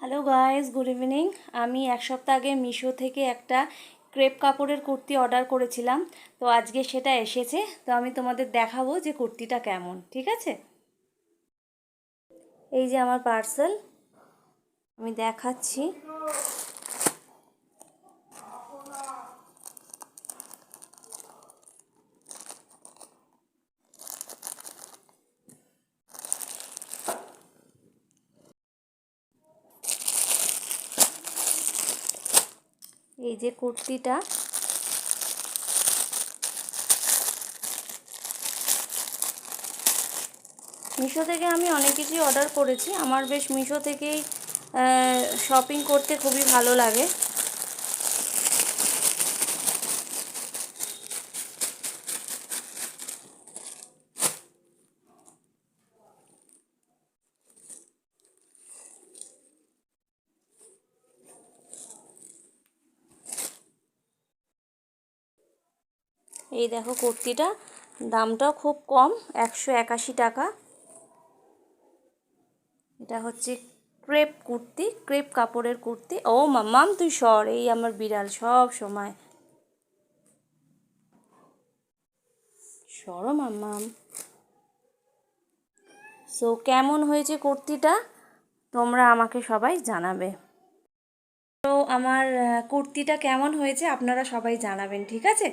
Hello guys, good evening. আমি এক সপ্তাহ আগে মিশো থেকে একটা ক্রেপ কাপড়ের কুর্তি অর্ডার করেছিলাম। তো আজকে সেটা এসেছে। তো আমি তোমাদের দেখাবো যে কুর্তিটা কেমন, ঠিক আছে? এই যে আমার পার্সেল, আমি দেখাচ্ছি। এই যে কুর্তিটা, মিশো থেকে আমি অনেক কিছুই অর্ডার করেছি। আমার বেশ মিশো থেকেই শপিং করতে খুবই ভালো লাগে। এই দেখো কুর্তিটা, দামটাও খুব কম, 181 টাকা। এটা হচ্ছে ক্রেপ কুর্তি, ক্রেপ কাপড়ের কুর্তি। ও মাম্মাম তুই সর, এই আমার বিড়াল সব সময়। সরো মাম্মাম। সো কেমন হয়েছে কুর্তিটা তোমরা আমাকে সবাই জানাবে। তো আমার কুর্তিটা কেমন হয়েছে আপনারা সবাই জানাবেন, ঠিক আছে?